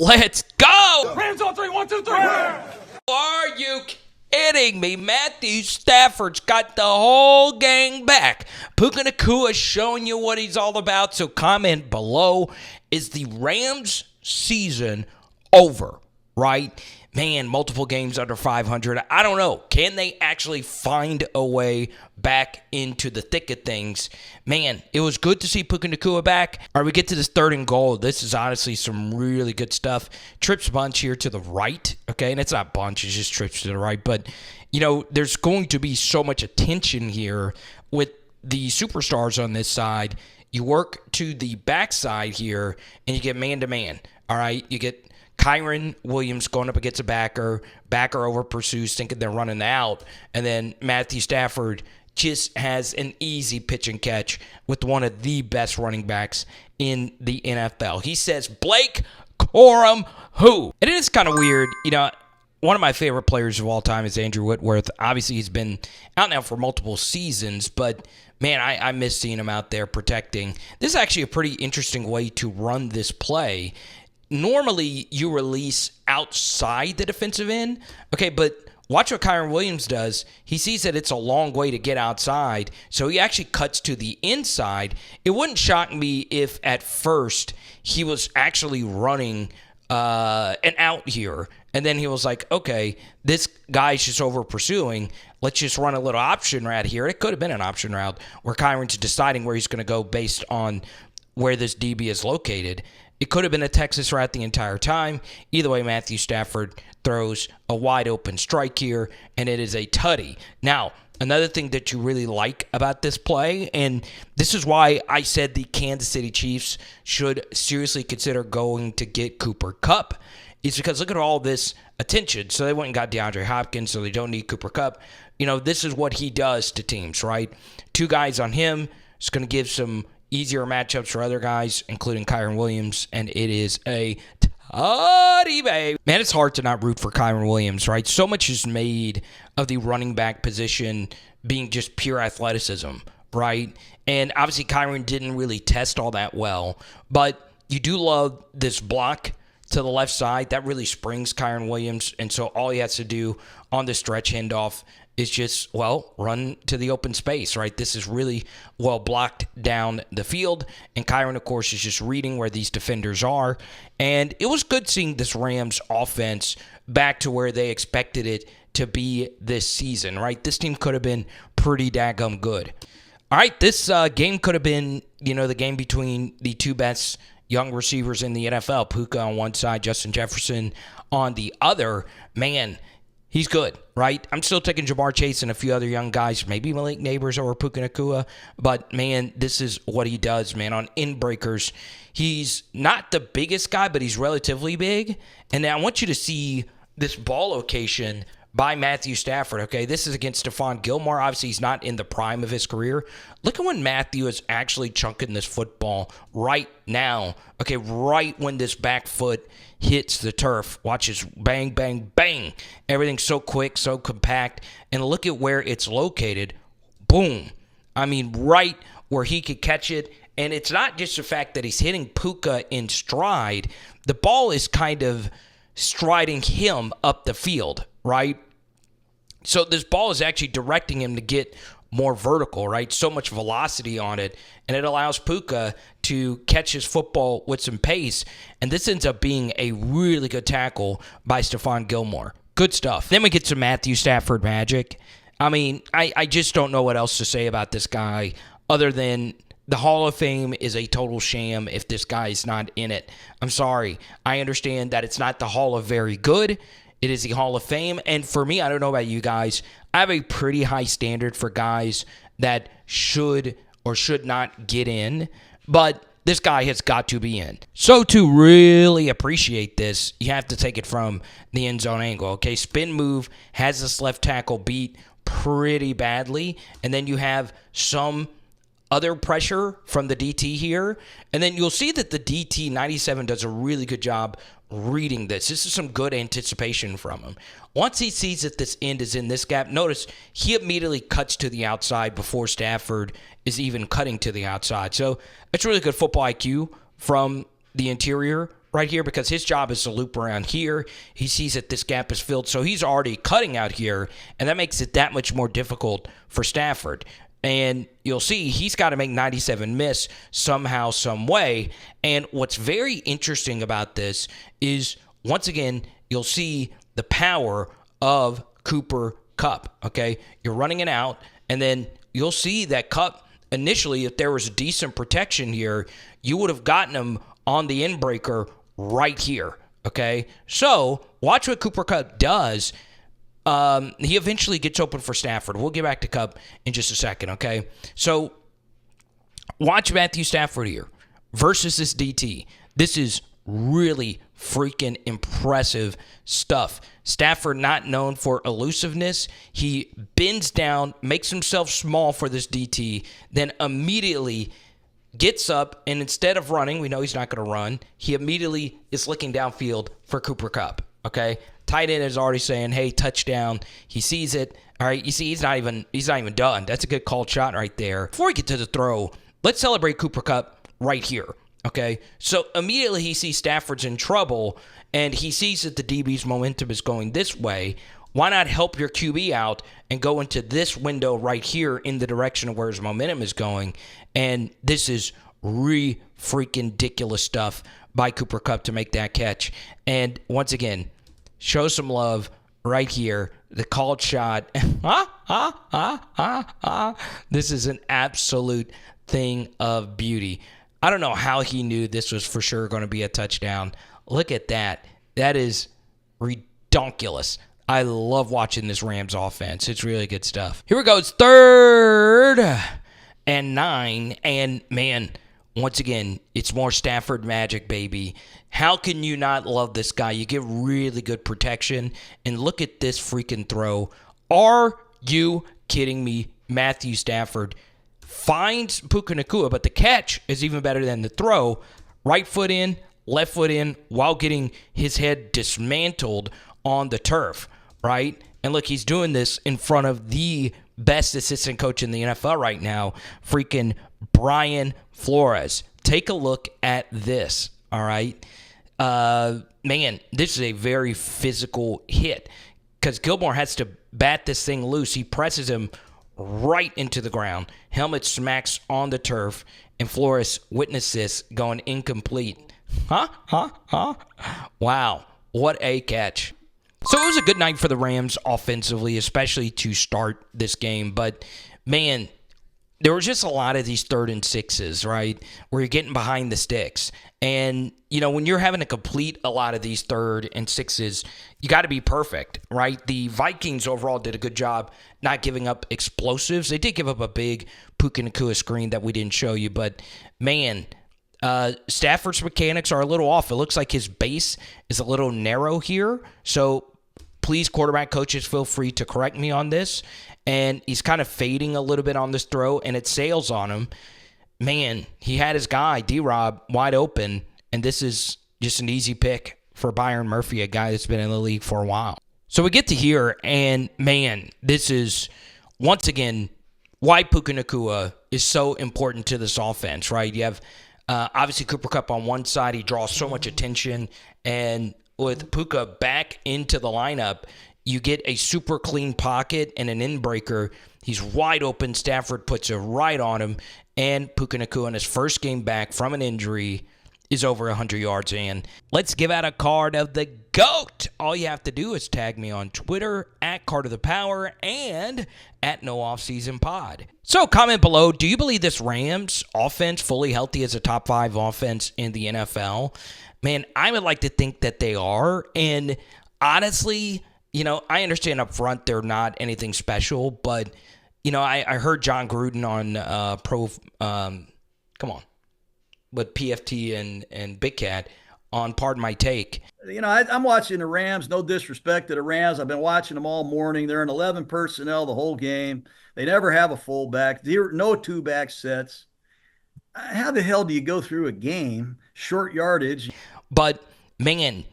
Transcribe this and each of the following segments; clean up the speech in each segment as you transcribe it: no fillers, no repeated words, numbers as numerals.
Let's go! Hands on three, 1, 2, 3. Are you kidding me? Matthew Stafford's got the whole gang back. Puka Nacua showing you what he's all about, so comment below. Is the Rams season over, right? Man, multiple games under 500. I don't know. Can they actually find a way back into the thick of things? Man, it was good to see Puka Nacua back. All right, we get to this 3rd and goal. This is honestly some really good stuff. Trips bunch here to the right, okay? And it's not bunch, it's just trips to the right. But, you know, there's going to be so much attention here with the superstars on this side. You work to the backside here, and you get man-to-man, all right? You get Kyren Williams going up against a backer over pursues, thinking they're running out, and then Matthew Stafford just has an easy pitch and catch with one of the best running backs in the NFL. He says, Blake Corum, who? And it is kind of weird, you know. One of my favorite players of all time is Andrew Whitworth. Obviously, he's been out now for multiple seasons, but man, I miss seeing him out there protecting. This is actually a pretty interesting way to run this play. Normally, you release outside the defensive end, okay, but watch what Kyren Williams does. He sees that it's a long way to get outside, so he actually cuts to the inside. It wouldn't shock me if at first he was actually running an out here, and then he was like, okay, this guy's just over pursuing. Let's just run a little option route here. It could have been an option route where Kyren's deciding where he's going to go based on where this DB is located. It could have been a Texas route the entire time. Either way, Matthew Stafford throws a wide open strike here, and it is a tutty. Now, another thing that you really like about this play, and this is why I said the Kansas City Chiefs should seriously consider going to get Cooper Kupp, is because look at all this attention. So they went and got DeAndre Hopkins, so they don't need Cooper Kupp. You know, this is what he does to teams, right? 2 guys on him. It's going to give some easier matchups for other guys, including Kyren Williams, and it is a tutty, babe. Man, it's hard to not root for Kyren Williams, right? So much is made of the running back position being just pure athleticism, right? And obviously Kyren didn't really test all that well, but you do love this block to the left side. That really springs Kyren Williams, and so all he has to do on the stretch handoff is just, well, run to the open space, right? This is really well blocked down the field, and Kyren, of course, is just reading where these defenders are, and it was good seeing this Rams offense back to where they expected it to be this season, right? This team could have been pretty daggum good. All right, this game could have been, you know, the game between the 2 best young receivers in the NFL, Puka on one side, Justin Jefferson on the other. Man, he's good, right? I'm still taking Jamar Chase and a few other young guys, maybe Malik Neighbors or Puka Nacua, but man, this is what he does, man. On in-breakers, he's not the biggest guy, but he's relatively big. And now I want you to see this ball location by Matthew Stafford, okay? This is against Stephon Gilmore. Obviously, he's not in the prime of his career. Look at when Matthew is actually chunking this football right now, okay? Right when this back foot hits the turf. Watch this, bang, bang, bang. Everything's so quick, so compact. And look at where it's located. Boom. I mean, right where he could catch it. And it's not just the fact that he's hitting Puka in stride. The ball is kind of striding him up the field, right? So this ball is actually directing him to get more vertical, right? So much velocity on it, and it allows Puka to catch his football with some pace, and this ends up being a really good tackle by Stephon Gilmore. Good stuff. Then we get to Matthew Stafford magic. I mean, I just don't know what else to say about this guy other than the Hall of Fame is a total sham if this guy is not in it. I'm sorry. I understand that it's not the Hall of Very Good. It is the Hall of Fame. And for me, I don't know about you guys, I have a pretty high standard for guys that should or should not get in. But this guy has got to be in. So to really appreciate this, you have to take it from the end zone angle. Okay, spin move has this left tackle beat pretty badly. And then you have some other pressure from the DT here. And then you'll see that the DT 97 does a really good job reading this. This is some good anticipation from him. Once he sees that this end is in this gap, notice he immediately cuts to the outside before Stafford is even cutting to the outside. So it's really good football IQ from the interior right here because his job is to loop around here. He sees that this gap is filled, so he's already cutting out here, and that makes it that much more difficult for Stafford. And you'll see he's got to make 97 miss somehow, some way. And what's very interesting about this is, once again, you'll see the power of Cooper Kupp, okay? You're running it out, and then you'll see that Kupp, initially, if there was a decent protection here, you would have gotten him on the in-breaker right here, okay? So watch what Cooper Kupp does. He eventually gets open for Stafford. We'll get back to Kupp in just a second, okay? So watch Matthew Stafford here versus this DT. This is really freaking impressive stuff. Stafford, not known for elusiveness. He bends down, makes himself small for this DT, then immediately gets up, and instead of running, we know he's not going to run, he immediately is looking downfield for Cooper Kupp, okay? Tight end is already saying, hey, touchdown. He sees it. All right, you see, he's not even done. That's a good called shot right there. Before we get to the throw, let's celebrate Cooper Kupp right here, okay? So immediately he sees Stafford's in trouble, and he sees that the DB's momentum is going this way. Why not help your QB out and go into this window right here in the direction of where his momentum is going? And this is freaking ridiculous stuff by Cooper Kupp to make that catch. And once again, show some love right here. The called shot. This is an absolute thing of beauty. I don't know how he knew this was for sure going to be a touchdown. Look at that. That is redonkulous. I love watching this Rams offense. It's really good stuff. Here we go. It's 3rd and 9. And, man, once again, it's more Stafford magic, baby. How can you not love this guy? You get really good protection. And look at this freaking throw. Are you kidding me? Matthew Stafford finds Puka Nacua, but the catch is even better than the throw. Right foot in, left foot in, while getting his head dismantled on the turf, right? And look, he's doing this in front of the best assistant coach in the NFL right now, freaking Brian Flores. Take a look at this, all right? Man, this is a very physical hit because Gilmore has to bat this thing loose. He presses him right into the ground. Helmet smacks on the turf, and Flores witnessed this going incomplete. Wow, what a catch. So it was a good night for the Rams offensively, especially to start this game. But, man, there were just a lot of these 3rd and 6s, right, where you're getting behind the sticks. And, you know, when you're having to complete a lot of these 3rd and 6s, you got to be perfect, right? The Vikings overall did a good job not giving up explosives. They did give up a big Puka Nacua screen that we didn't show you. But, man, Stafford's mechanics are a little off. It looks like his base is a little narrow here. So please, quarterback coaches, feel free to correct me on this. And he's kind of fading a little bit on this throw, and it sails on him. Man, he had his guy, D-Rob, wide open, and this is just an easy pick for Byron Murphy, a guy that's been in the league for a while. So we get to here, and, man, this is, once again, why Puka Nacua is so important to this offense, right? You have, obviously, Cooper Kupp on one side. He draws so much attention, and with Puka back into the lineup, you get a super clean pocket and an in-breaker. He's wide open. Stafford puts it right on him. And Puka Nacua in his first game back from an injury is over 100 yards in. Let's give out a card of the GOAT. All you have to do is tag me on Twitter at Card of the Power and at No Offseason Pod. So comment below, do you believe this Rams offense fully healthy as a top 5 offense in the NFL? Man, I would like to think that they are. And honestly, you know, I understand up front they're not anything special, but, you know, I heard Jon Gruden on with PFT and Big Cat on Pardon My Take. You know, I'm watching the Rams. No disrespect to the Rams. I've been watching them all morning. They're in 11 personnel the whole game. They never have a fullback. No 2-back sets. How the hell do you go through a game, short yardage? But, man,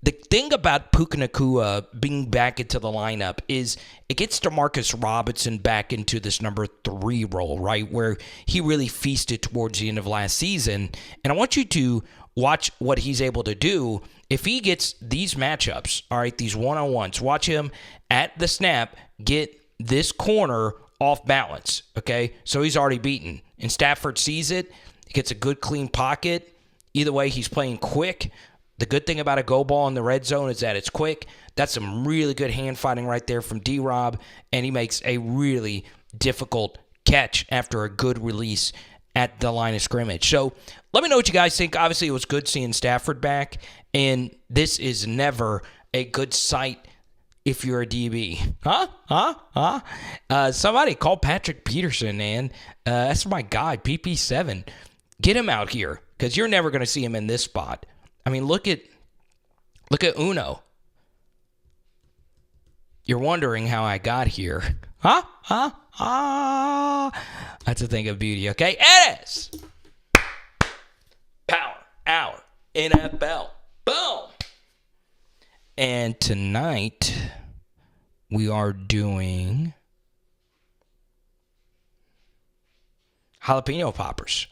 the thing about Puka Nacua being back into the lineup is it gets Demarcus Robinson back into this number 3 role, right, where he really feasted towards the end of last season. And I want you to watch what he's able to do. If he gets these matchups, all right, these one-on-ones, watch him at the snap get this corner off balance, okay? So he's already beaten. And Stafford sees it. He gets a good, clean pocket. Either way, he's playing quick. The good thing about a go ball in the red zone is that it's quick. That's some really good hand fighting right there from D-Rob, and he makes a really difficult catch after a good release at the line of scrimmage. So let me know what you guys think. Obviously, it was good seeing Stafford back, and this is never a good sight if you're a DB. Somebody call Patrick Peterson, man. That's my guy, PP7. Get him out here, because you're never going to see him in this spot. I mean, look at Uno. You're wondering how I got here. That's a thing of beauty, okay? It is Power Hour NFL. Boom. And tonight, we are doing jalapeno poppers.